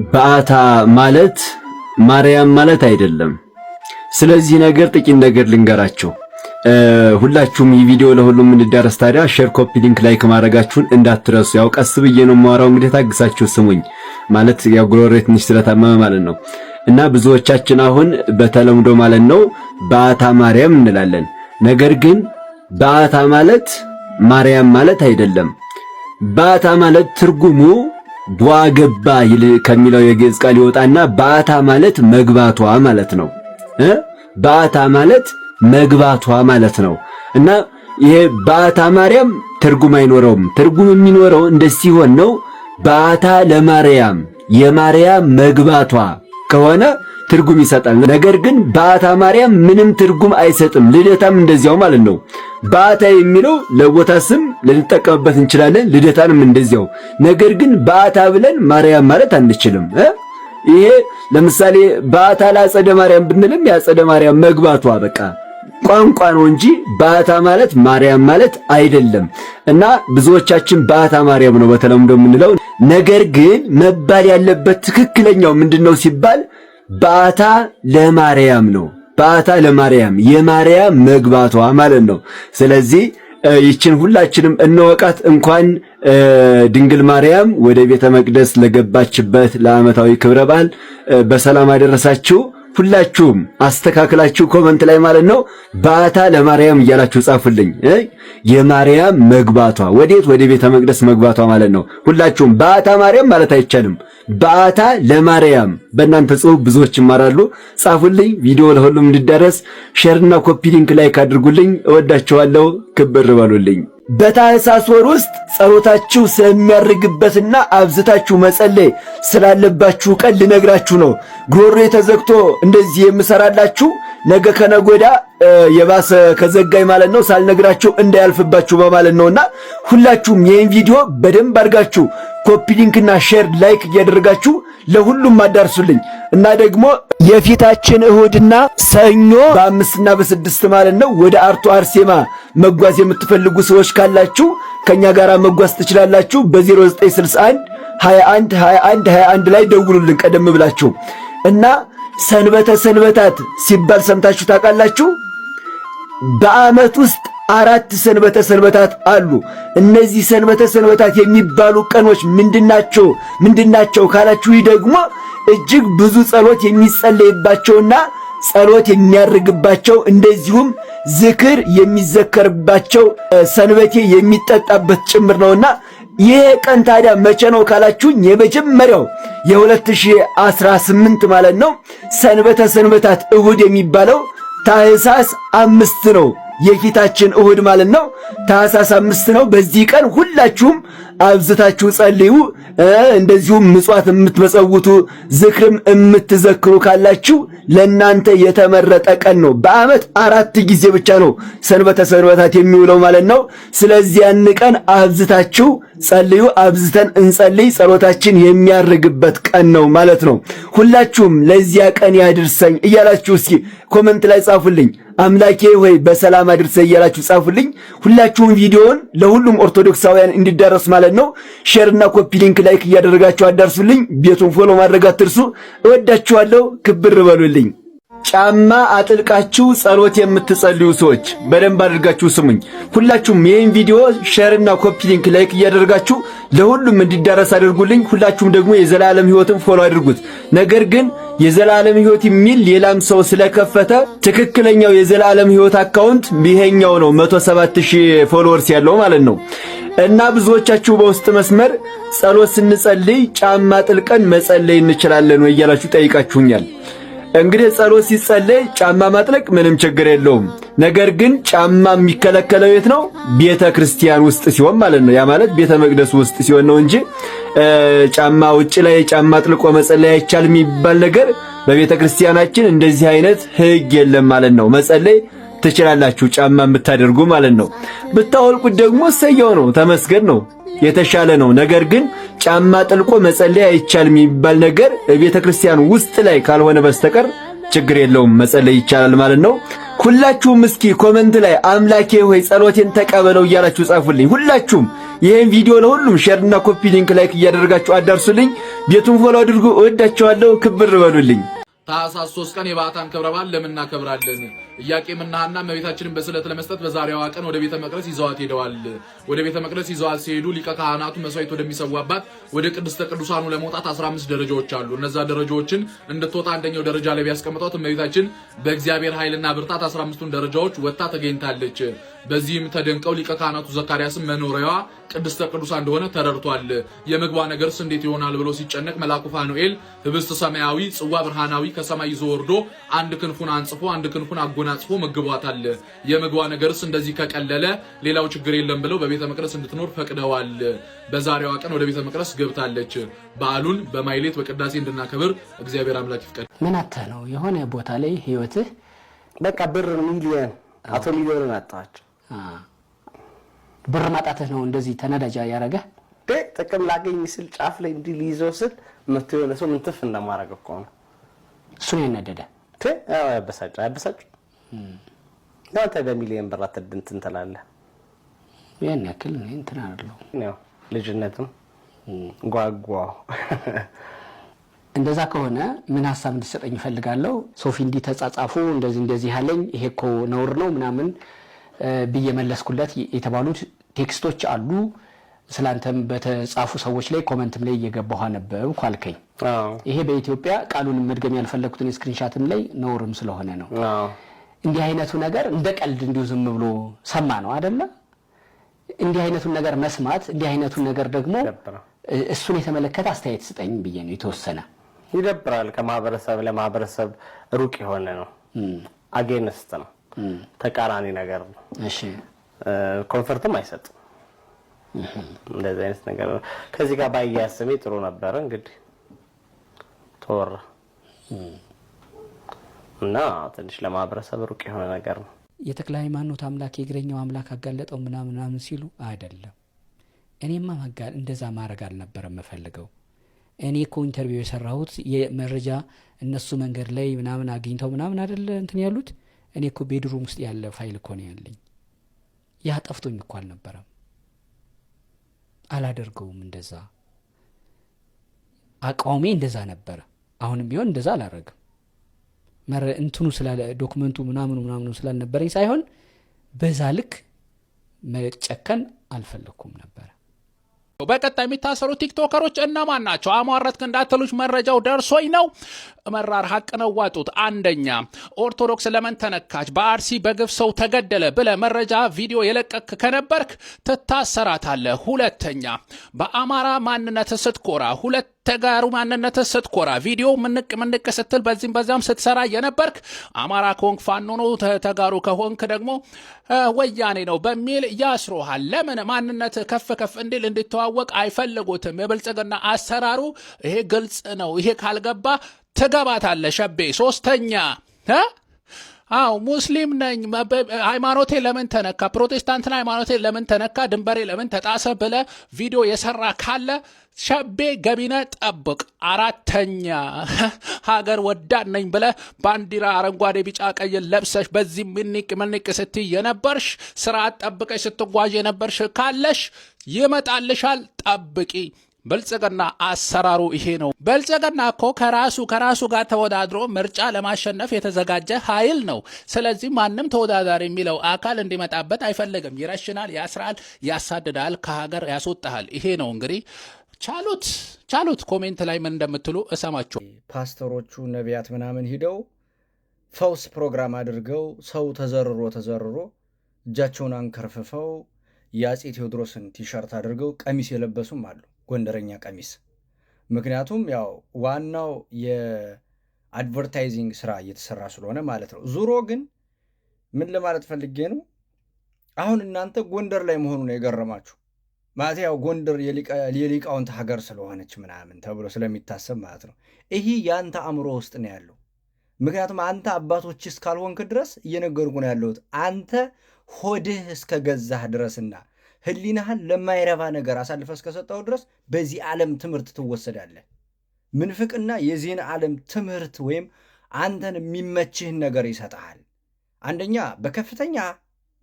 በአታ ማለት ማርያም ማለት አይደለም። ስለዚህ ነገር ጥቂት ነገር ልንገራችሁ። ሁላችሁም ይህ ቪዲዮ ለሁሉም እንዲዳረስ ታዲያ ሼር፣ ኮፒ ሊንክ፣ ላይክ ማድረጋችሁን እንዳትረሱ። ያው ቀስ ብዬ ነው የማወራው፣ እንግዲህ ታግሳችሁ ስሙኝ። ማለት ያው ጉሮሮዬ ትንሽ ስለታመመ ማለት ነው። እና ብዙዎቻችን አሁን በተለምዶ ማለት ነው በአታ ማርያም እንላለን። ነገር ግን በአታ ማለት ማርያም ማለት አይደለም። በአታ ማለት ትርጉሙ ቧገባ ከሚለው የግዕዝ ቃል ይወጣና በአታ ማለት መግባቷ ማለት ነው። በአታ ማለት መግባቷ ማለት ነው። እና ይሄ በአታ ማርያም ትርጉም አይኖረውም። ትርጉም የሚኖረው እንደዚህ ሲሆን ነው። በአታ ለማርያም የማርያም መግባቷ ከሆነ ትርጉም ይሰጣል። ነገር ግን በአታ ማርያም ምንም ትርጉም አይሰጥም። ልደታም እንደዚያው ማለት ነው። በአታ የሚለው ለቦታ ስም ልንጠቀምበት እንችላለን፣ ልደታንም እንደዚያው። ነገር ግን በአታ ብለን ማርያም ማለት አንችልም። ይሄ ለምሳሌ በአታ ለአጸደ ማርያም ብንልም የአጸደ ማርያም መግባቷ በቃ ቋንቋ ነው እንጂ በአታ ማለት ማርያም ማለት አይደለም። እና ብዙዎቻችን በአታ ማርያም ነው በተለምዶ የምንለው። ነገር ግን መባል ያለበት ትክክለኛው ምንድነው ሲባል በአታ ለማርያም ነው። በአታ ለማርያም የማርያም መግባቷ ማለት ነው። ስለዚህ ይችን ሁላችንም እንወቃት። እንኳን ድንግል ማርያም ወደ ቤተ መቅደስ ለገባችበት ለዓመታዊ ክብረ በዓል በሰላም አደረሳችሁ። ሁላችሁም አስተካክላችሁ ኮመንት ላይ ማለት ነው በአታ ለማርያም እያላችሁ ጻፉልኝ። የማርያም መግባቷ ወዴት? ወደ ቤተ መቅደስ መግባቷ ማለት ነው። ሁላችሁም በአታ ማርያም ማለት አይቻልም። በአታ ለማርያም በእናንተ ጽሑፍ ብዙዎች ይማራሉ። ጻፉልኝ። ቪዲዮ ለሁሉም እንዲዳረስ ሼርና ኮፒ ሊንክ ላይክ አድርጉልኝ። እወዳችኋለሁ። ክብር በሉልኝ። በታኅሳስ ወር ውስጥ ጸሎታችሁ ስለሚያርግበትና አብዝታችሁ መጸለይ ስላለባችሁ ቀን ልነግራችሁ ነው። ጉሮሮዬ ተዘግቶ እንደዚህ የምሰራላችሁ ነገ ከነገ ወዲያ የባሰ ከዘጋኝ ማለት ነው ሳልነግራችሁ እንዳያልፍባችሁ በማለት ነውና ሁላችሁም ይህን ቪዲዮ በደንብ አድርጋችሁ ኮፒ ሊንክና ሼር ላይክ እያደረጋችሁ ለሁሉም አዳርሱልኝ። እና ደግሞ የፊታችን እሁድና ሰኞ በ5ና በ6 ማለት ነው ወደ አርቶ አርሴማ መጓዝ የምትፈልጉ ሰዎች ካላችሁ ከኛ ጋር መጓዝ ትችላላችሁ። በ0961 21 21 21 ላይ ደውሉልን ቀደም ብላችሁ። እና ሰንበታት ሲባል ሰምታችሁ ታውቃላችሁ? በዓመት ውስጥ 4 ሰንበታት አሉ። እነዚህ ሰንበታት የሚባሉ ቀኖች ምንድናቸው ካላችሁ ደግሞ እጅግ ብዙ ጸሎት የሚጸለይባቸውና ጸሎት የሚያርግባቸው እንደዚሁም ዝክር የሚዘከርባቸው ሰንበቴ የሚጠጣበት ጭምር ነውና ይሄ ቀን ታዲያ መቼ ነው ካላችሁኝ የመጀመሪያው የ2018 ማለት ነው ሰንበታት እሁድ የሚባለው ታኅሳስ 5 ነው። የፊታችን እሁድ ማለት ነው ታኅሳስ 5 ነው። በዚህ ቀን ሁላችሁም አብዝታችሁ ጸልዩ። እንደዚሁም ምጽዋት የምትመጸውቱ ዝክርም የምትዘክሩ ካላችሁ ለናንተ የተመረጠ ቀን ነው። በዓመት 4 ጊዜ ብቻ ነው ሰንበታት የሚውለው ማለት ነው። ስለዚህ ያን ቀን አብዝታችሁ ጸልዩ። አብዝተን እንጸልይ፣ ጸሎታችን የሚያርግበት ቀን ነው ማለት ነው። ሁላችሁም ለዚያ ቀን ያድርሰኝ እያላችሁ እስኪ ኮመንት ላይ ጻፉልኝ። አምላኬ ሆይ በሰላም አድርሰኝ እያላችሁ ጻፉልኝ። ሁላችሁም ቪዲዮውን ለሁሉም ኦርቶዶክሳውያን እንዲዳረስ ማለት ነው ሼርና ኮፒ ሊንክ ላይክ እያደረጋችሁ አዳርሱልኝ። ቤቱን ፎሎ ማድረግ አትርሱ። እወዳችኋለሁ። ክብር በሉልኝ። ጫማ አጥልቃችሁ ጸሎት የምትጸልዩ ሰዎች በደንብ አድርጋችሁ ስሙኝ። ሁላችሁም ይህን ቪዲዮ ሼርና ኮፒ ሊንክ ላይክ እያደረጋችሁ ለሁሉም እንዲዳረስ አድርጉልኝ። ሁላችሁም ደግሞ የዘላለም ሕይወትን ፎሎ አድርጉት። ነገር ግን የዘላለም ሕይወት የሚል ሌላም ሰው ስለከፈተ ትክክለኛው የዘላለም ሕይወት አካውንት ይሄኛው ነው 107,000 ፎሎወርስ ያለው ማለት ነው። እና ብዙዎቻችሁ በውስጥ መስመር ጸሎት ስንጸልይ ጫማ ጥልቀን መጸለይ እንችላለን ወይ እያላችሁ ጠይቃችሁኛል። እንግዲህ ጸሎት ሲጸለይ ጫማ ማጥለቅ ምንም ችግር የለውም። ነገር ግን ጫማ የሚከለከለው የት ነው? ቤተ ክርስቲያን ውስጥ ሲሆን ማለት ነው። ያ ማለት ቤተ መቅደስ ውስጥ ሲሆን ነው እንጂ ጫማ ውጭ ላይ ጫማ ጥልቆ መጸለይ አይቻልም የሚባል ነገር በቤተ ክርስቲያናችን እንደዚህ አይነት ሕግ የለም ማለት ነው። መጸለይ ትችላላችሁ ጫማ የምታደርጉ ማለት ነው። ብታወልቁት ደግሞ ሰየው ነው፣ ተመስገን ነው፣ የተሻለ ነው። ነገር ግን ጫማ ጥልቆ መጸለይ አይቻልም የሚባል ነገር ቤተ ክርስቲያን ውስጥ ላይ ካልሆነ በስተቀር ችግር የለውም፣ መጸለይ ይቻላል ማለት ነው። ሁላችሁም እስኪ ኮመንት ላይ አምላኬ ሆይ ጸሎቴን ተቀበለው እያላችሁ ጻፉልኝ። ሁላችሁም ይሄን ቪዲዮ ለሁሉም ሼርና ኮፒ ሊንክ ላይክ እያደረጋችሁ አዳርሱልኝ። ቤቱን ፎሎ አድርጉ። እወዳችኋለሁ። ክብር በሉልኝ። ታኅሳስ 3 ቀን የበዓታን ክብረ በዓል ለምን እናከብራለን? ኢያቄምና ሐና እመቤታችንን በስዕለት ለመስጠት በዛሬዋ ቀን ወደ ቤተ መቅደስ ይዘዋት ሄደዋል። ወደ ቤተ መቅደስ ይዘዋት ሲሄዱ ሊቀ ካህናቱ መስዋዕት ወደሚሰዋባት ወደ ቅድስተ ቅዱሳኑ ለመውጣት 15 ደረጃዎች አሉ። እነዛ ደረጃዎችን እንድትወጣ አንደኛው ደረጃ ላይ ቢያስቀምጧት እመቤታችን በእግዚአብሔር ኃይልና ብርታት 15ቱን ደረጃዎች ወጣ ተገኝታለች። በዚህም ተደንቀው ሊቀ ካህናቱ ዘካርያስም መኖሪያዋ ቅድስተ ቅዱሳን እንደሆነ ተረድቷል። የምግቧ ነገርስ እንዴት ይሆናል ብሎ ሲጨነቅ መልአኩ ፋኑኤል ህብስት ሰማያዊ ጽዋ ብርሃናዊ ከሰማይ ይዞ ወርዶ አንድ ክንፉን አንጽፎ አንድ ክንፉን አጎናጽፎ መግቧታል። የምግቧ ነገርስ እንደዚህ ከቀለለ ሌላው ችግር የለም ብለው በቤተ መቅደስ እንድትኖር ፈቅደዋል። በዛሬዋ ቀን ወደ ቤተ መቅደስ ገብታለች። በዓሉን በማይሌት በቅዳሴ እንድናከብር እግዚአብሔር አምላክ ይፍቀድ። ምን አተህ ነው የሆነ ቦታ ላይ ህይወትህ በቃ ብር ሚሊዮን አቶ ሚሊዮን አጣቸው ብር ማጣትህ ነው እንደዚህ ተነዳጃ ያረገ ጥቅም ላገኝ ስል ጫፍ ላይ እንዲህ ሊይዘው ስል መቶ የሆነ ሰው ምንትፍ እንደማረግ እኮ ነው እሱ ነው ያነደደ ያበሳጭ አንተ በሚሊዮን ብር አትድንትን ትላለህ። ያን ያክል ነው እንትን አይደለም ነው ልጅነትም ጓጓው። እንደዛ ከሆነ ምን ሐሳብ እንድትሰጠኝ ፈልጋለሁ። ሶፊ እንዲ ተጻጻፉ እንደዚህ ያለኝ ይሄ እኮ ነውር ነው ምናምን በየመለስኩለት የተባሉት ቴክስቶች አሉ። ስላንተም በተጻፉ ሰዎች ላይ ኮሜንትም ላይ እየገባሁ አነበብኩ አልከኝ። ይሄ በኢትዮጵያ ቃሉን መድገም ያልፈለኩትን ስክሪንሻትም ላይ ነውርም ስለሆነ ነው። እንዲህ አይነቱ ነገር እንደ ቀልድ እንዲሁ ዝም ብሎ ሰማ ነው አይደለ? እንዲህ አይነቱን ነገር መስማት እንዲህ አይነቱን ነገር ደግሞ እሱን የተመለከተ አስተያየት ስጠኝ ብዬ ነው። የተወሰነ ይደብራል። ከማህበረሰብ ለማህበረሰብ ሩቅ የሆነ ነው። አጌንስት ነው። ተቃራኒ ነገር ነው። እሺ ኮንፈርትም አይሰጥም። እንደዚህ አይነት ነገር ከዚህ ጋር ባያስሜ ጥሩ ነበር። እንግዲህ ተወራ እና ትንሽ ለማህበረሰብ ሩቅ የሆነ ነገር ነው። የተክለ ሃይማኖት አምላክ የእግረኛው አምላክ አጋለጠው ምናምን ሲሉ አይደለም። እኔማ ማጋል እንደዛ ማድረግ አልነበረም መፈልገው። እኔ እኮ ኢንተርቪው የሰራሁት የመረጃ እነሱ መንገድ ላይ ምናምን አግኝተው ምናምን አይደለ እንትን ያሉት። እኔ እኮ ቤድሩም ውስጥ ያለ ፋይል እኮ ነው ያለኝ። ያ ጠፍቶኝ እኮ አልነበረም። አላደርገውም እንደዛ። አቋሜ እንደዛ ነበር። አሁንም ቢሆን እንደዛ አላረግም። እንትኑ ስላለ ዶክመንቱ ምናምን ስላልነበረኝ ሳይሆን በዛ ልክ መጨከን አልፈለኩም ነበር። በቀጣይ የሚታሰሩ ቲክቶከሮች እነማን ናቸው? አሟረትክ እንዳትሉሽ መረጃው ደርሶኝ ነው። መራር ሀቅ ነው ዋጡት። አንደኛ ኦርቶዶክስ ለምን ተነካች፣ በአርሲ በግፍ ሰው ተገደለ ብለ መረጃ ቪዲዮ የለቀክ ከነበርክ ትታሰራታለህ። ሁለተኛ በአማራ ማንነት ስትኮራ ተጋሩ ማንነት ስትኮራ ቪዲዮ ምንቅ ስትል በዚህም በዛም ስትሰራ የነበርክ አማራ ኮንክ ፋኖ ነው፣ ተጋሩ ከሆንክ ደግሞ ወያኔ ነው በሚል ያስሮሃል። ለምን ማንነት ከፍ እንዲል እንድትዋወቅ አይፈልጉትም። የብልጽግና አሰራሩ ይሄ ግልጽ ነው። ይሄ ካልገባ ትገባታለህ ሸቤ። ሶስተኛ ሙስሊም ነኝ ሃይማኖቴ ለምን ተነካ፣ ፕሮቴስታንትና ሃይማኖቴ ለምን ተነካ፣ ድንበሬ ለምን ተጣሰ ብለ ቪዲዮ የሰራ ካለ ሸቤ ገቢነ ጠብቅ። አራተኛ ሀገር ወዳድ ነኝ ብለ ባንዲራ አረንጓዴ ቢጫ ቀይ ለብሰሽ በዚህ ምንቅ ስትይ የነበርሽ ስርዓት ጠብቀሽ ስትጓዥ የነበርሽ ካለሽ ይመጣልሻል፣ ጠብቂ። ብልጽግና አሰራሩ ይሄ ነው። ብልጽግና እኮ ከራሱ ጋር ተወዳድሮ ምርጫ ለማሸነፍ የተዘጋጀ ኃይል ነው። ስለዚህ ማንም ተወዳዳሪ የሚለው አካል እንዲመጣበት አይፈልግም። ይረሽናል፣ ያስራል፣ ያሳድዳል፣ ከሀገር ያስወጣል። ይሄ ነው እንግዲህ ቻሉት። ኮሜንት ላይ ምን እንደምትሉ እሰማችሁ። ፓስተሮቹ ነቢያት ምናምን ሂደው ፈውስ ፕሮግራም አድርገው ሰው ተዘርሮ እጃቸውን አንከርፍፈው የአፄ ቴዎድሮስን ቲሸርት አድርገው ቀሚስ የለበሱም አሉ፣ ጎንደረኛ ቀሚስ። ምክንያቱም ያው ዋናው የአድቨርታይዚንግ ስራ እየተሰራ ስለሆነ ማለት ነው። ዙሮ ግን ምን ለማለት ፈልጌ ነው፣ አሁን እናንተ ጎንደር ላይ መሆኑ ነው የገረማችሁ ማለት ያው ጎንደር የሊቃውንት ሀገር ስለሆነች ምናምን ተብሎ ስለሚታሰብ ማለት ነው። ይሄ ያንተ አእምሮ ውስጥ ነው ያለው። ምክንያቱም አንተ አባቶች እስካልሆንክ ድረስ እየነገርኩ ነው ያለሁት። አንተ ሆድህ እስከ ገዛህ ድረስና ህሊናህን ለማይረባ ነገር አሳልፈ እስከሰጠው ድረስ በዚህ ዓለም ትምህርት ትወሰዳለህ። ምንፍቅና የዚህን ዓለም ትምህርት ወይም አንተን የሚመችህን ነገር ይሰጣል። አንደኛ በከፍተኛ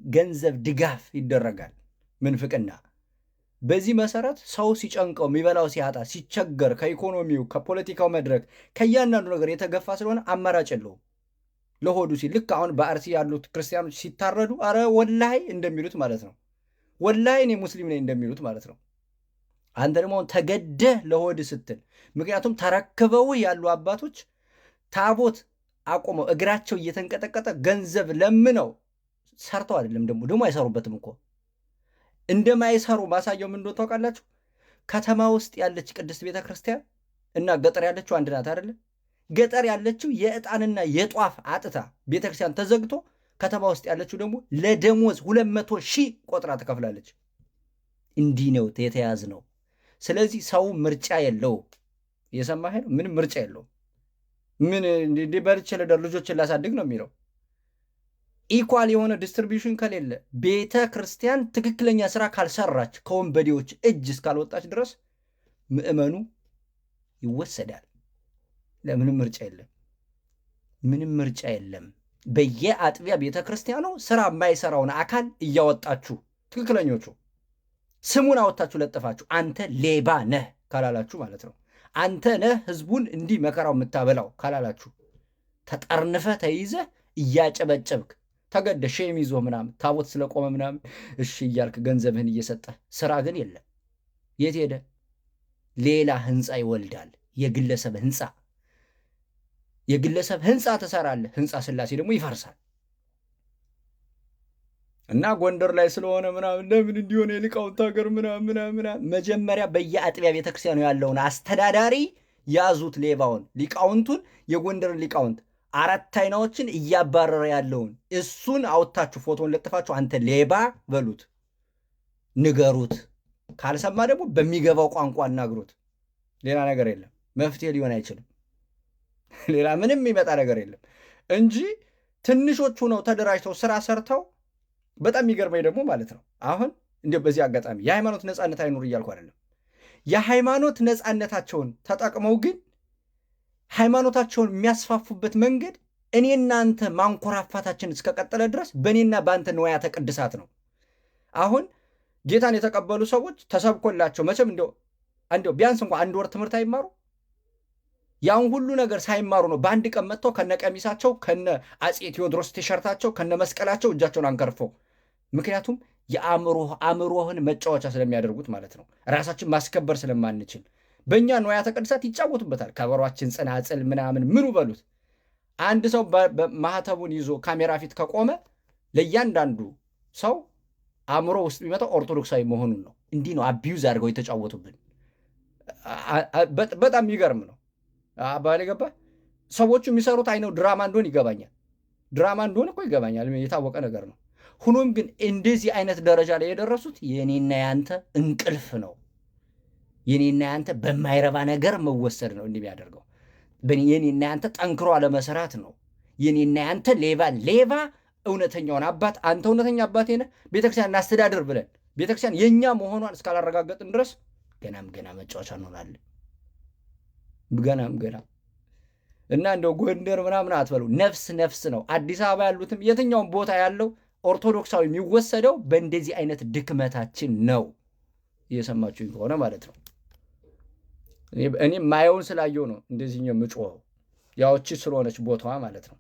ገንዘብ ድጋፍ ይደረጋል ምንፍቅና። በዚህ መሰረት ሰው ሲጨንቀው የሚበላው ሲያጣ ሲቸገር ከኢኮኖሚው ከፖለቲካው መድረክ ከእያንዳንዱ ነገር የተገፋ ስለሆነ አማራጭ የለውም ለሆዱ ሲል ልክ አሁን በአርሲ ያሉት ክርስቲያኖች ሲታረዱ አረ ወላሂ እንደሚሉት ማለት ነው። ወላሂ እኔ ሙስሊም ነኝ እንደሚሉት ማለት ነው። አንተ ደግሞ ተገደህ ለሆድ ስትል ምክንያቱም ተረክበው ያሉ አባቶች ታቦት አቆመው እግራቸው እየተንቀጠቀጠ ገንዘብ ለምነው ሰርተው አይደለም ደግሞ አይሰሩበትም እኮ እንደማይሰሩ ማሳየው ምን እንደሆነ ታውቃላችሁ? ከተማ ውስጥ ያለች ቅድስት ቤተ ክርስቲያን እና ገጠር ያለችው አንድ ናት አይደለ? ገጠር ያለችው የዕጣንና የጧፍ አጥታ ቤተክርስቲያን ተዘግቶ ከተማ ውስጥ ያለችው ደግሞ ለደሞዝ 200,000 ቆጥራ ትከፍላለች። እንዲህ ነው የተያዝ ነው። ስለዚህ ሰው ምርጫ የለው። እየሰማህ ነው? ምንም ምርጫ የለው። ምን እንዲህ በልቼ ልደር ልጆችን ላሳድግ ነው የሚለው። ኢኳል የሆነ ዲስትሪቢዩሽን ከሌለ ቤተ ክርስቲያን ትክክለኛ ስራ ካልሰራች ከወንበዴዎች እጅ እስካልወጣች ድረስ ምእመኑ ይወሰዳል። ለምንም ምርጫ የለም። ምንም ምርጫ የለም። በየአጥቢያ ቤተ ክርስቲያኑ ስራ የማይሰራውን አካል እያወጣችሁ ትክክለኞቹ ስሙን አወጣችሁ ለጥፋችሁ አንተ ሌባ ነህ ካላላችሁ ማለት ነው። አንተ ነህ ህዝቡን እንዲህ መከራው የምታበላው ካላላችሁ ተጠርንፈ ተይዘህ እያጨበጨብክ ተገደ ሼም ይዞ ምናምን ታቦት ስለቆመ ምናምን እሺ እያልክ ገንዘብህን እየሰጠህ ስራ ግን የለም። የት ሄደ? ሌላ ህንፃ ይወልዳል። የግለሰብ ህንፃ ትሰራለህ። ህንፃ ስላሴ ደግሞ ይፈርሳል። እና ጎንደር ላይ ስለሆነ ምናምን ለምን እንዲሆነ የሊቃውንት ሀገር ምናምን መጀመሪያ በየአጥቢያ ቤተክርስቲያኑ ያለውን አስተዳዳሪ ያዙት፣ ሌባውን ሊቃውንቱን፣ የጎንደርን ሊቃውንት አራት አይናዎችን እያባረረ ያለውን እሱን አውጥታችሁ ፎቶን ለጥፋችሁ አንተ ሌባ በሉት፣ ንገሩት። ካልሰማ ደግሞ በሚገባው ቋንቋ እናግሩት። ሌላ ነገር የለም። መፍትሄ ሊሆን አይችልም። ሌላ ምንም የሚመጣ ነገር የለም እንጂ ትንሾቹ ነው ተደራጅተው ስራ ሰርተው። በጣም የሚገርመኝ ደግሞ ማለት ነው አሁን እንዲያው በዚህ አጋጣሚ የሃይማኖት ነፃነት አይኑር እያልኩ አይደለም። የሃይማኖት ነፃነታቸውን ተጠቅመው ግን ሃይማኖታቸውን የሚያስፋፉበት መንገድ እኔ እናንተ ማንኮራፋታችን እስከቀጠለ ድረስ በእኔና በአንተ ንዋያተ ቅድሳት ነው። አሁን ጌታን የተቀበሉ ሰዎች ተሰብኮላቸው መቼም እንዲያው ቢያንስ እንኳ አንድ ወር ትምህርት አይማሩ? ያን ሁሉ ነገር ሳይማሩ ነው በአንድ ቀን መጥተው ከነ ቀሚሳቸው ከነ አፄ ቴዎድሮስ ቲሸርታቸው ከነ መስቀላቸው እጃቸውን አንከርፈው። ምክንያቱም የአእምሮህን መጫወቻ ስለሚያደርጉት ማለት ነው። ራሳችን ማስከበር ስለማንችል በእኛ ንዋያተ ቅድሳት ይጫወቱበታል። ከበሯችን፣ ጽናጽል ምናምን ምኑ በሉት። አንድ ሰው ማህተቡን ይዞ ካሜራ ፊት ከቆመ ለእያንዳንዱ ሰው አእምሮ ውስጥ የሚመጣው ኦርቶዶክሳዊ መሆኑን ነው። እንዲህ ነው አቢዩዝ አድርገው የተጫወቱብን። በጣም የሚገርም ነው። አባል ገባ። ሰዎቹ የሚሰሩት አይነው ድራማ እንደሆን ይገባኛል። ድራማ እንደሆን እኮ ይገባኛል፣ የታወቀ ነገር ነው። ሁኖም ግን እንደዚህ አይነት ደረጃ ላይ የደረሱት የኔና ያንተ እንቅልፍ ነው። የኔና ያንተ በማይረባ ነገር መወሰድ ነው እንደሚያደርገው። የኔና ያንተ ጠንክሮ አለመሰራት ነው። የኔና ያንተ ሌባ እውነተኛውን አባት አንተ እውነተኛ አባቴ ነህ ቤተክርስቲያን እናስተዳድር ብለን ቤተክርስቲያን የኛ መሆኗን እስካላረጋገጥን ድረስ ገና መጫወቻ እንሆናለን። ገና እና እንደው ጎንደር ምናምን አትበሉ። ነፍስ ነው። አዲስ አበባ ያሉትም የትኛውን ቦታ ያለው ኦርቶዶክሳዊ የሚወሰደው በእንደዚህ አይነት ድክመታችን ነው። እየሰማችሁኝ ከሆነ ማለት ነው። እኔ ማየውን ስላየው ነው እንደዚህኛው ምጮኸው። ያውቺ ስለሆነች ቦታዋ ማለት ነው።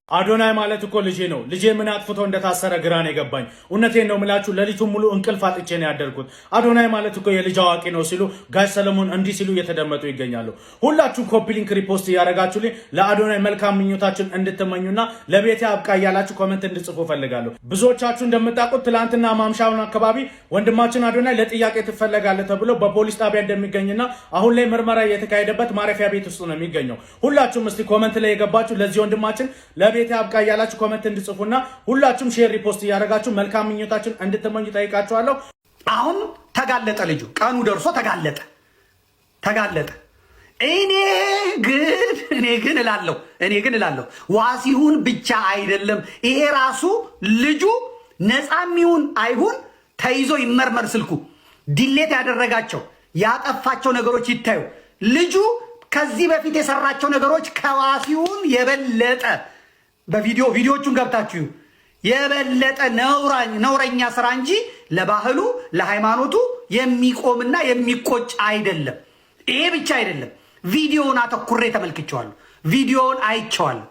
አዶናይ ማለት እኮ ልጄ ነው። ልጄ ምን አጥፍቶ እንደታሰረ ግራ ነው የገባኝ። እውነቴን ነው የምላችሁ፣ ሌሊቱን ሙሉ እንቅልፍ አጥቼ ነው ያደርኩት። አዶናይ ማለት እኮ የልጅ አዋቂ ነው ሲሉ ጋሽ ሰለሞን እንዲህ ሲሉ እየተደመጡ ይገኛሉ። ሁላችሁም ኮፒ ሊንክ ሪፖስት እያደረጋችሁልኝ ለአዶናይ መልካም ምኞታችሁን እንድትመኙና ለቤቴ አብቃ እያላችሁ ኮመንት እንድጽፉ ፈልጋለሁ። ብዙዎቻችሁ እንደምታውቁት ትላንትና ማምሻውን አካባቢ ወንድማችን አዶናይ ለጥያቄ ትፈለጋለህ ተብሎ በፖሊስ ጣቢያ እንደሚገኝና አሁን ላይ ምርመራ እየተካሄደበት ማረፊያ ቤት ውስጥ ነው የሚገኘው። ሁላችሁም እስቲ ኮመንት ላይ የገባችሁ ለዚህ ወንድማችን ቤት አብቃ እያላችሁ ኮመንት እንድጽፉና ሁላችሁም ሼር ሪፖስት እያደረጋችሁ መልካም ምኞታችሁን እንድትመኙ ጠይቃችኋለሁ። አሁን ተጋለጠ፣ ልጁ ቀኑ ደርሶ ተጋለጠ። እኔ ግን እላለሁ ዋሲሁን ብቻ አይደለም ይሄ ራሱ ልጁ ነፃም ይሁን አይሁን ተይዞ ይመርመር። ስልኩ ዲሌት ያደረጋቸው ያጠፋቸው ነገሮች ይታዩ። ልጁ ከዚህ በፊት የሰራቸው ነገሮች ከዋሲሁን የበለጠ በቪዲዮቹን ገብታችሁ የበለጠ ነውረኛ ስራ እንጂ ለባህሉ ለሃይማኖቱ የሚቆምና የሚቆጭ አይደለም። ይሄ ብቻ አይደለም። ቪዲዮውን አተኩሬ ተመልክቼዋለሁ። ቪዲዮውን አይቼዋለሁ።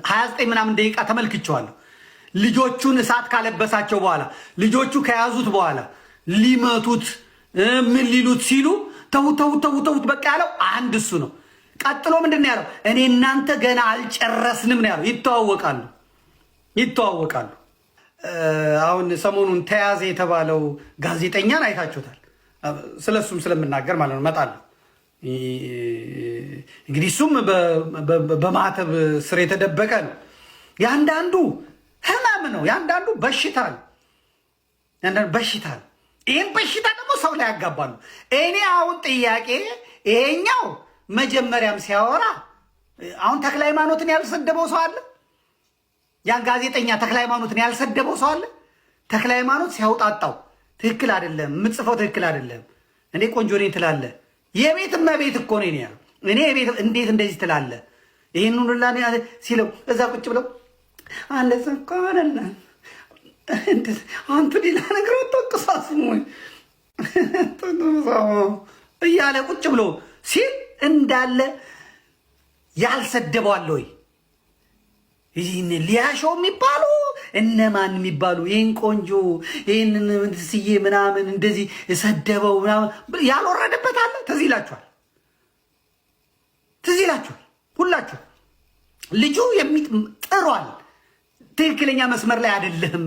29 ምናምን ደቂቃ ተመልክቼዋለሁ። ልጆቹን እሳት ካለበሳቸው በኋላ ልጆቹ ከያዙት በኋላ ሊመቱት ምን ሊሉት ሲሉ ተውት በቃ ያለው አንድ እሱ ነው። ቀጥሎ ምንድን ነው ያለው? እኔ እናንተ ገና አልጨረስንም ነው ያለው። ይተዋወቃሉ። አሁን ሰሞኑን ተያዘ የተባለው ጋዜጠኛን አይታችሁታል። ስለሱም ስለምናገር ማለት ነው እመጣለሁ። እንግዲህ እሱም በማተብ ስር የተደበቀ ነው። ያንዳንዱ ህመም ነው፣ ያንዳንዱ በሽታ ነው። ይህን በሽታ ደግሞ ሰው ላይ ያጋባሉ። እኔ አሁን ጥያቄ ይሄኛው መጀመሪያም ሲያወራ አሁን ተክለ ሃይማኖትን ያልሰደበው ሰው አለ? ያን ጋዜጠኛ ተክለ ሃይማኖትን ያልሰደበው ሰው አለ? ተክለ ሃይማኖት ሲያውጣጣው ትክክል አይደለም፣ የምትጽፈው ትክክል አይደለም፣ እኔ ቆንጆ ነኝ ትላለህ። የቤት እመቤት እኮ ነኝ ያለው። እኔ የቤት እንዴት እንደዚህ ትላለህ? ይህን ሁላ ሲለው እዛ ቁጭ ብለው አንደዛ እኮ አይደለም አንቱ ሌላ ነገር ተቀሳስሙኝ እያለ ቁጭ ብሎ ሲል እንዳለ ያልሰደበዋል ወይ? ይህን ሊያሾው የሚባሉ እነማን የሚባሉ ይህን ቆንጆ ይህንን ስዬ ምናምን እንደዚህ ሰደበው ምናምን ያልወረደበት አለ? ትዝ ይላችኋል ሁላችሁ። ልጁ ጥሯል። ትክክለኛ መስመር ላይ አይደለም፣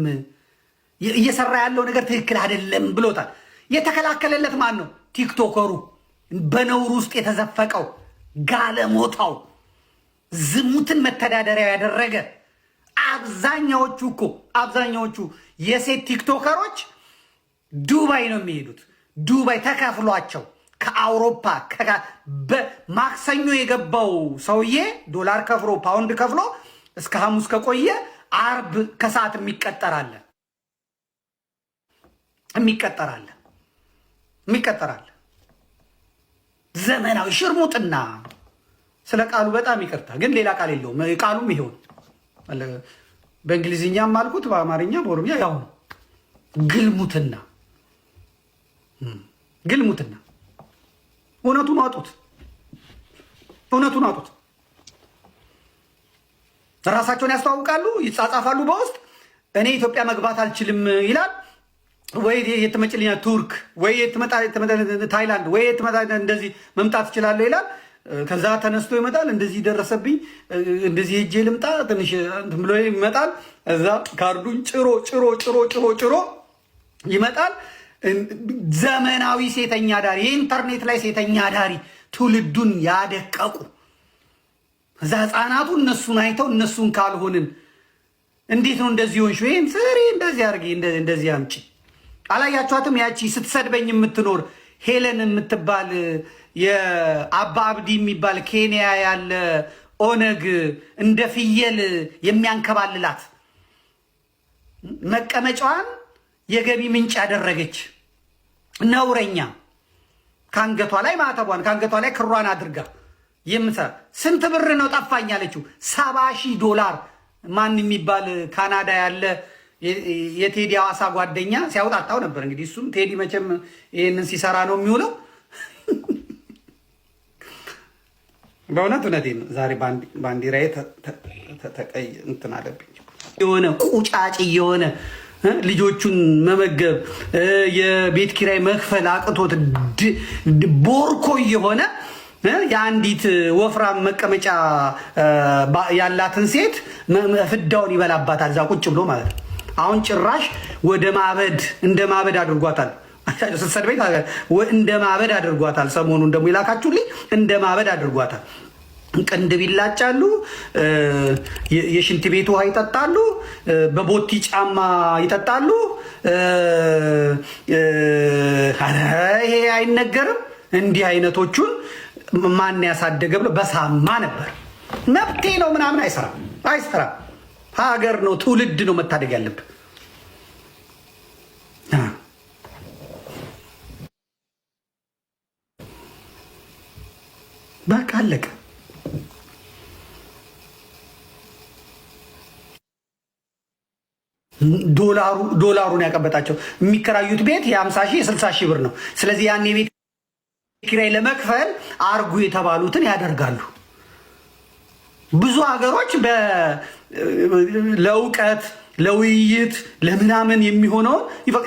እየሰራ ያለው ነገር ትክክል አይደለም ብሎታል። የተከላከለለት ማን ነው? ቲክቶከሩ፣ በነውር ውስጥ የተዘፈቀው ጋለሞታው፣ ዝሙትን መተዳደሪያ ያደረገ። አብዛኛዎቹ የሴት ቲክቶከሮች ዱባይ ነው የሚሄዱት። ዱባይ ተከፍሏቸው ከአውሮፓ በማክሰኞ የገባው ሰውዬ $፣ ከፍሎ ፓውንድ ከፍሎ እስከ ሐሙስ ከቆየ አርብ ከሰዓት የሚቀጠራለ። ዘመናዊ ሽርሙጥና። ስለ ቃሉ በጣም ይቅርታ፣ ግን ሌላ ቃል የለውም። ቃሉም ይሄው በእንግሊዝኛም አልኩት በአማርኛ በኦሮምኛ ያው ነው። ግልሙትና። እውነቱን አጡት። ራሳቸውን ያስተዋውቃሉ፣ ይጻጻፋሉ በውስጥ እኔ ኢትዮጵያ መግባት አልችልም ይላል። ወይ የትመጭልኛ ቱርክ፣ ወይ ታይላንድ፣ ወይ እንደዚህ መምጣት እችላለሁ ይላል። ከዛ ተነስቶ ይመጣል። እንደዚህ ደረሰብኝ፣ እንደዚህ ሄጄ ልምጣ ትንሽ ብሎ ይመጣል። እዛ ካርዱን ጭሮ ይመጣል። ዘመናዊ ሴተኛ ዳሪ፣ የኢንተርኔት ላይ ሴተኛ ዳሪ ትውልዱን ያደቀቁ። እዛ ህፃናቱ እነሱን አይተው እነሱን ካልሆንን እንዴት ነው እንደዚህ ሆንሽ? ወይም ስሪ እንደዚህ አድርጊ እንደዚህ አምጪ። አላያችኋትም? ያቺ ስትሰድበኝ የምትኖር ሄለን የምትባል የአባ አብዲ የሚባል ኬንያ ያለ ኦነግ እንደ ፍየል የሚያንከባልላት መቀመጫዋን የገቢ ምንጭ ያደረገች ነውረኛ፣ ከአንገቷ ላይ ማተቧን ከአንገቷ ላይ ክሯን አድርጋ የምትሰራ ስንት ብር ነው ጠፋኝ ያለችው? $70,000። ማን የሚባል ካናዳ ያለ የቴዲ ሐዋሳ ጓደኛ ሲያውጣጣው ነበር። እንግዲህ እሱም ቴዲ መቼም ይህንን ሲሰራ ነው የሚውለው። በእውነት እውነቴን ነው። ዛሬ ባንዲራዬ ተቀይ እንትን አለብኝ። የሆነ ቁጫጭ የሆነ ልጆቹን መመገብ የቤት ኪራይ መክፈል አቅቶት ቦርኮ የሆነ የአንዲት ወፍራም መቀመጫ ያላትን ሴት ፍዳውን ይበላባታል እዛ ቁጭ ብሎ ማለት ነው። አሁን ጭራሽ ወደ ማበድ እንደ ማበድ አድርጓታል። ስትሰድበኝ እንደ ማበድ አድርጓታል። ሰሞኑን ደግሞ የላካችሁልኝ እንደ ማበድ አድርጓታል። ቅንድብ ይላጫሉ፣ የሽንት ቤት ውሃ ይጠጣሉ፣ በቦቲ ጫማ ይጠጣሉ። ይሄ አይነገርም። እንዲህ አይነቶቹን ማን ያሳደገ ብሎ በሳማ ነበር። መብቴ ነው ምናምን አይሰራም። ሀገር ነው ትውልድ ነው መታደግ ያለብን። በቃ አለቀ። ዶላሩን ያቀበጣቸው። የሚከራዩት ቤት የ50 ሺህ የ60 ሺህ ብር ነው። ስለዚህ ያን የቤት ኪራይ ለመክፈል አርጉ የተባሉትን ያደርጋሉ። ብዙ ሀገሮች ለእውቀት ለውይይት ለምናምን የሚሆነው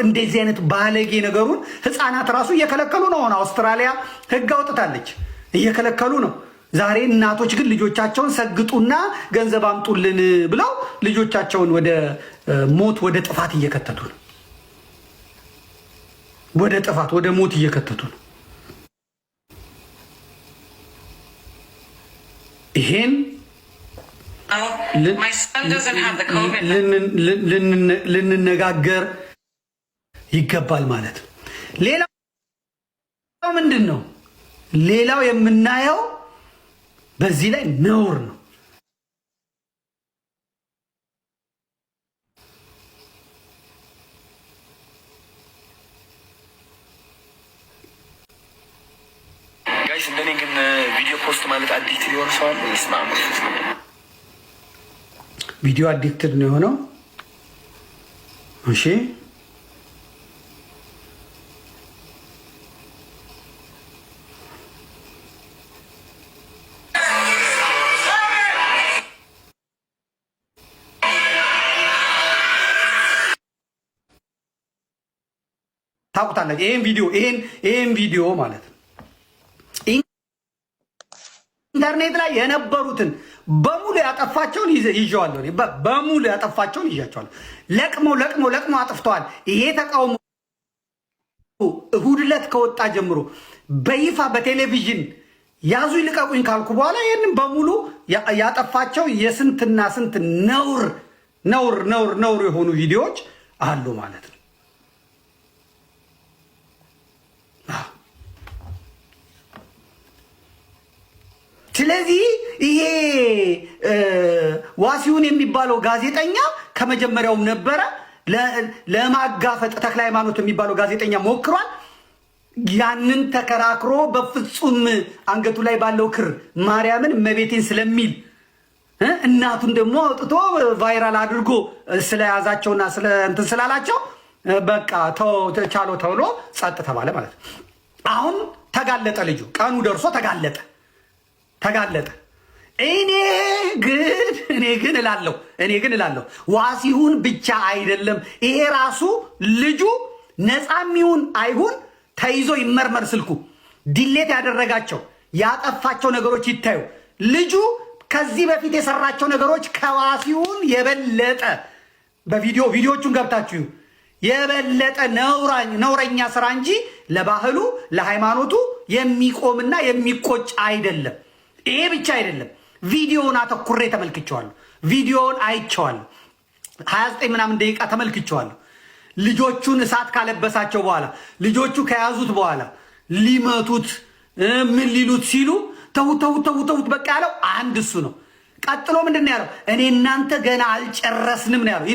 እንደዚህ አይነት ባለጌ ነገሩን ህፃናት ራሱ እየከለከሉ ነው። አሁን አውስትራሊያ ህግ አውጥታለች፣ እየከለከሉ ነው። ዛሬ እናቶች ግን ልጆቻቸውን ሰግጡና ገንዘብ አምጡልን ብለው ልጆቻቸውን ወደ ሞት ወደ ጥፋት እየከተቱ ነው። ወደ ጥፋት ወደ ሞት እየከተቱ ነው። ይሄን ልንነጋገር ይገባል ማለት ነው። ሌላው ምንድን ነው? ሌላው የምናየው በዚህ ላይ ነውር ነው። ጋይስ እንደኔ ግን ቪዲዮ ፖስት ማለት አዲክት ሊሆን ሰው አለ ይስማሙ። ቪዲዮ አዲክትድ ነው የሆነው። እሺ ታውቁታላችሁ። ይሄን ቪዲዮ ማለት ነው ኢንተርኔት ላይ የነበሩትን በሙሉ ያጠፋቸውን ይዤዋለሁ። በሙሉ ያጠፋቸውን ይዣቸዋለሁ። ለቅሞ አጥፍተዋል። ይሄ ተቃውሞ እሁድ ዕለት ከወጣ ጀምሮ በይፋ በቴሌቪዥን ያዙ ይልቀቁኝ ካልኩ በኋላ ይህንን በሙሉ ያጠፋቸው የስንትና ስንት ነውር የሆኑ ቪዲዮዎች አሉ ማለት ነው። ስለዚህ ይሄ ዋሲሁን የሚባለው ጋዜጠኛ ከመጀመሪያውም ነበረ ለማጋፈጥ ተክለ ሃይማኖት የሚባለው ጋዜጠኛ ሞክሯል። ያንን ተከራክሮ በፍጹም አንገቱ ላይ ባለው ክር ማርያምን እመቤቴን ስለሚል እናቱን ደግሞ አውጥቶ ቫይራል አድርጎ ስለያዛቸውና ስለ እንትን ስላላቸው በቃ ቻሎ ተብሎ ጸጥ ተባለ ማለት ነው። አሁን ተጋለጠ። ልጁ ቀኑ ደርሶ ተጋለጠ። እኔ ግን እላለሁ ዋሲሁን ብቻ አይደለም ይሄ ራሱ ልጁ ነፃም ይሁን አይሁን ተይዞ ይመርመር። ስልኩ ዲሌት ያደረጋቸው ያጠፋቸው ነገሮች ይታዩ። ልጁ ከዚህ በፊት የሰራቸው ነገሮች ከዋሲሁን የበለጠ ቪዲዮቹን ገብታችሁ የበለጠ ነውረኛ ስራ እንጂ ለባህሉ ለሃይማኖቱ የሚቆምና የሚቆጭ አይደለም። ይሄ ብቻ አይደለም። ቪዲዮውን አተኩሬ ተመልክቼዋለሁ። ቪዲዮውን አይቼዋለሁ። 29 ምናምን ደቂቃ ተመልክቼዋለሁ። ልጆቹን እሳት ካለበሳቸው በኋላ ልጆቹ ከያዙት በኋላ ሊመቱት ምን ሊሉት ሲሉ ተውት በቃ ያለው አንድ እሱ ነው። ቀጥሎ ምንድን ነው ያለው? እኔ እናንተ ገና አልጨረስንም ነው ያለው።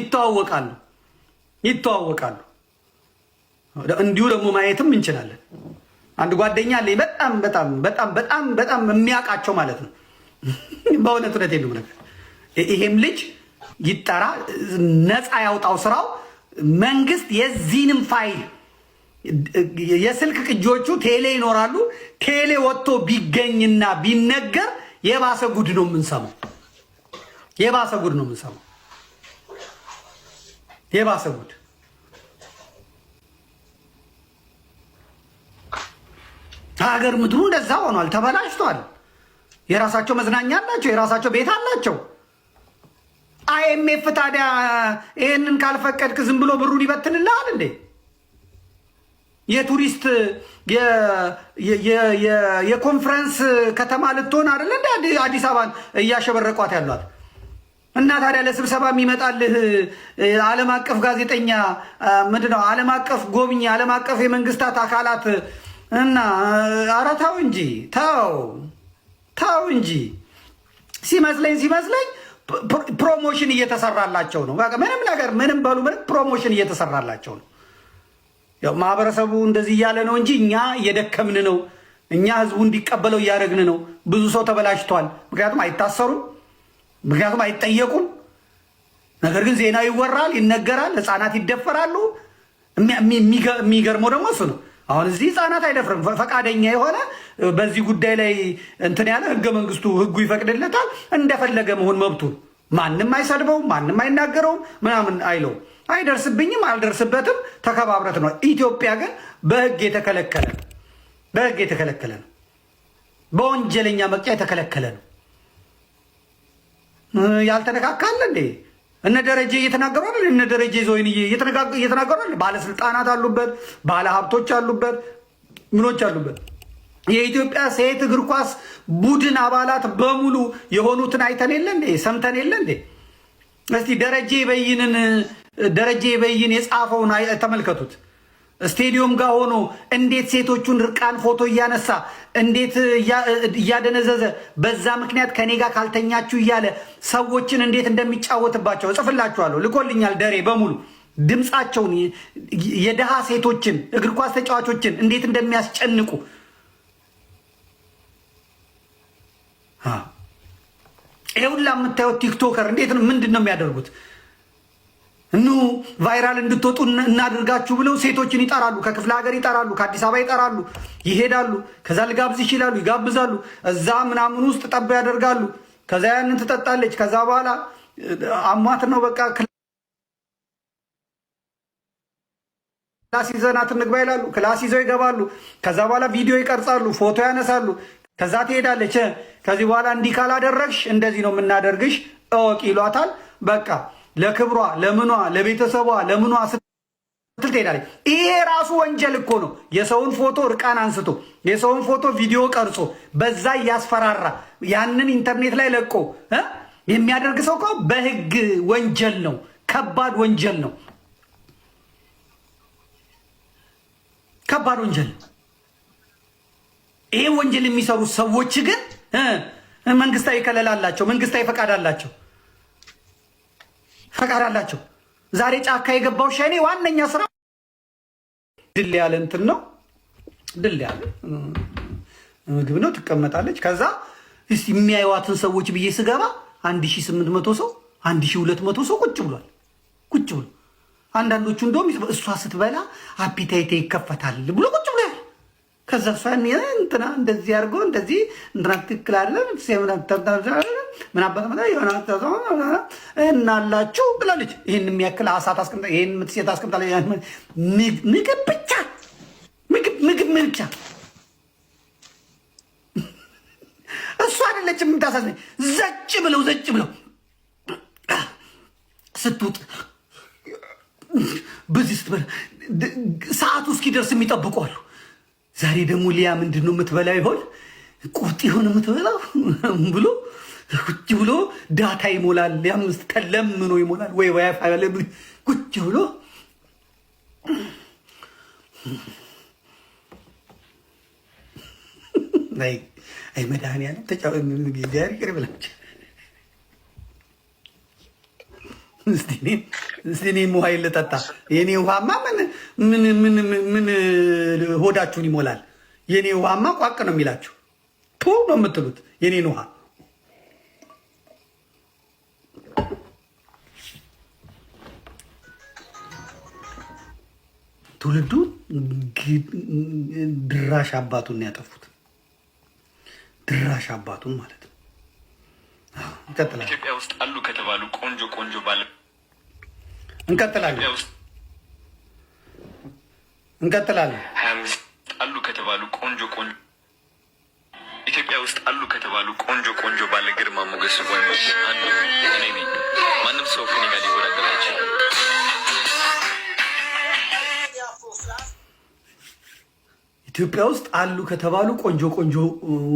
ይተዋወቃሉ። እንዲሁ ደግሞ ማየትም እንችላለን። አንድ ጓደኛ አለኝ በጣም የሚያውቃቸው ማለት ነው። በእውነት ነው ነገር። ይሄም ልጅ ይጠራ ነፃ ያውጣው ስራው። መንግስት የዚህንም ፋይል የስልክ ቅጂዎቹ ቴሌ ይኖራሉ። ቴሌ ወጥቶ ቢገኝና ቢነገር የባሰ ጉድ ነው የምንሰማው። የባሰ ጉድ ሀገር ምድሩ እንደዛ ሆኗል፣ ተበላሽቷል። የራሳቸው መዝናኛ አላቸው፣ የራሳቸው ቤት አላቸው። አይኤምኤፍ ታዲያ ይህንን ካልፈቀድክ ዝም ብሎ ብሩን ይበትንልሃል እንዴ? የቱሪስት የኮንፈረንስ ከተማ ልትሆን አይደለ እንደ አዲስ አበባን እያሸበረቋት ያሏት። እና ታዲያ ለስብሰባ የሚመጣልህ ዓለም አቀፍ ጋዜጠኛ ምንድነው? ዓለም አቀፍ ጎብኚ፣ ዓለም አቀፍ የመንግስታት አካላት እና ኧረ ተው እንጂ ሲመስለኝ ፕሮሞሽን እየተሰራላቸው ነው። ምንም ነገር ምንም ፕሮሞሽን እየተሰራላቸው ነው። ያው ማህበረሰቡ እንደዚህ እያለ ነው እንጂ እኛ እየደከምን ነው። እኛ ህዝቡ እንዲቀበለው እያደረግን ነው። ብዙ ሰው ተበላሽቷል። ምክንያቱም አይታሰሩም፣ ምክንያቱም አይጠየቁም። ነገር ግን ዜና ይወራል፣ ይነገራል፣ ህፃናት ይደፈራሉ። የሚገርመው ደግሞ እሱ ነው። አሁን እዚህ ህፃናት አይደፍርም። ፈቃደኛ የሆነ በዚህ ጉዳይ ላይ እንትን ያለ ህገ መንግስቱ ህጉ ይፈቅድለታል። እንደፈለገ መሆን መብቱ። ማንም አይሰድበውም፣ ማንም አይናገረውም፣ ምናምን አይለውም። አይደርስብኝም፣ አልደርስበትም፣ ተከባብረት ነው። ኢትዮጵያ ግን በህግ የተከለከለ ነው። በህግ የተከለከለ ነው። በወንጀለኛ መቅጫ የተከለከለ ነው። ያልተነካካለ እንዴ? እነ ደረጀ እየተናገሩ አይደል? እነ ደረጀ ዞይንዬ እየተናገሩ አይደል? ባለስልጣናት አሉበት፣ ባለ ሀብቶች አሉበት፣ ምኖች አሉበት። የኢትዮጵያ ሴት እግር ኳስ ቡድን አባላት በሙሉ የሆኑትን አይተን የለ እንዴ? ሰምተን የለ እንዴ? እስቲ ደረጀ በይን የጻፈውን ተመልከቱት። ስቴዲዮም ጋር ሆኖ እንዴት ሴቶቹን ርቃን ፎቶ እያነሳ እንዴት እያደነዘዘ በዛ ምክንያት ከኔ ጋር ካልተኛችሁ እያለ ሰዎችን እንዴት እንደሚጫወትባቸው እጽፍላችኋለሁ። ልኮልኛል ደሬ በሙሉ ድምፃቸውን የድሃ ሴቶችን እግር ኳስ ተጫዋቾችን እንዴት እንደሚያስጨንቁ ይሄ ሁላ የምታዩት ቲክቶከር እንዴት ነው ምንድን ነው የሚያደርጉት? እኑ ቫይራል እንድትወጡ እናድርጋችሁ ብለው ሴቶችን ይጠራሉ። ከክፍለ ሀገር ይጠራሉ፣ ከአዲስ አበባ ይጠራሉ፣ ይሄዳሉ። ከዛ ልጋብዝ ይችላሉ፣ ይጋብዛሉ። እዛ ምናምን ውስጥ ጠባ ያደርጋሉ። ከዛ ያንን ትጠጣለች። ከዛ በኋላ አሟት ነው በቃ ክላስ ይዘናት እንግባ ይላሉ። ክላስ ይዘው ይገባሉ። ከዛ በኋላ ቪዲዮ ይቀርጻሉ፣ ፎቶ ያነሳሉ። ከዛ ትሄዳለች። ከዚህ በኋላ እንዲህ ካላደረግሽ እንደዚህ ነው የምናደርግሽ እወቅ ይሏታል። በቃ ለክብሯ፣ ለምኗ፣ ለቤተሰቧ፣ ለምኗ ስትል ትሄዳለች። ይሄ ራሱ ወንጀል እኮ ነው። የሰውን ፎቶ እርቃን አንስቶ የሰውን ፎቶ ቪዲዮ ቀርጾ በዛ እያስፈራራ ያንን ኢንተርኔት ላይ ለቆ የሚያደርግ ሰው እኮ በህግ ወንጀል ነው። ከባድ ወንጀል ነው። ከባድ ወንጀል። ይሄ ወንጀል የሚሰሩ ሰዎች ግን መንግስታዊ ከለላ አላቸው፣ መንግስታዊ ፈቃድ አላቸው። ዛሬ ጫካ የገባው ሸኔ ዋነኛ ስራ ድል ያለ እንትን ነው። ድል ያለ ምግብ ነው። ትቀመጣለች። ከዛ እስቲ የሚያዩዋትን ሰዎች ብዬ ስገባ 1800 ሰው 1200 ሰው ቁጭ ብሏል። ቁጭ ብሎ አንዳንዶቹ እንደውም እሷ ስትበላ አፒታይቴ ይከፈታል ብሎ ቁጭ ብሏል። ከዛ እሷ እንትና እንደዚህ አድርጎ እንደዚህ እንትና ትክክል አይደለም ምን አባት እናላችሁ ብላለች። ይህን የሚያክል አሳ ታስቀምጣ፣ ይህን ምትሴት ታስቀምጣ። ምግብ ብቻ ምግብ ብቻ። እሷ አይደለችም የምታሳዝነኝ። ዘጭ ብለው ስትውጥ በዚህ ስትበላ ሰዓቱ እስኪደርስ የሚጠብቁ አሉ። ዛሬ ደግሞ ሊያ ምንድን ነው የምትበላው ይሆን? ቁርጥ ይሆን የምትበላው ብሎ ቁጭ ብሎ ዳታ ይሞላል። ያምስት ተለምኖ ይሞላል ወይ ዋይፋይ ያለ ቁጭ ብሎ አይ መድኃኒዓለም ተጫወ ጊዜያሪ ቅርብ ብላች እስቲ እኔ ውሃ ልጠጣ። የኔ ውሃማ ምን ሆዳችሁን ይሞላል? የኔ ውሃማ ቋቅ ነው የሚላችሁ። ቱ ነው የምትሉት የኔን ውሃ። ትውልዱ ድራሽ አባቱን ያጠፉት፣ ድራሽ አባቱን ማለት ነው። እንቀጥላለን። ኢትዮጵያ ውስጥ አሉ ከተባሉ ቆንጆ ባለ እንቀጥላለን። 25 አሉ ከተባሉ ኢትዮጵያ ውስጥ አሉ ከተባሉ ቆንጆ ባለ ግርማ ሞገስ ወንዶች አንዱ እኔ ነኝ። ማንም ሰው ከኔ ጋር ሊወዳደር አይችልም። ኢትዮጵያ ውስጥ አሉ ከተባሉ ቆንጆ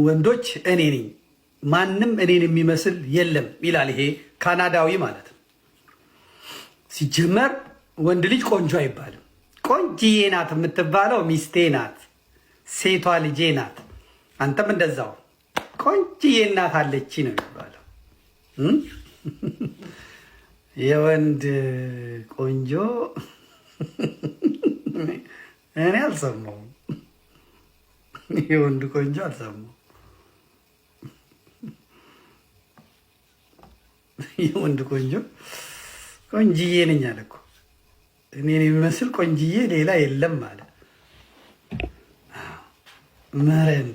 ወንዶች እኔ ነኝ። ማንም እኔን የሚመስል የለም ይላል። ይሄ ካናዳዊ ማለት ነው። ሲጀመር ወንድ ልጅ ቆንጆ አይባልም። ቆንጅዬ ናት የምትባለው ሚስቴ ናት፣ ሴቷ ልጄ ናት። አንተም እንደዛው ቆንጅዬ እናት አለች ነው የሚባለው። የወንድ ቆንጆ እኔ አልሰማሁም። የወንድ ቆንጆ አልሰማሁም። የወንድ ቆንጆ ቆንጅዬ ነኝ አለ እኮ እኔን የሚመስል ቆንጅዬ ሌላ የለም አለ። መረን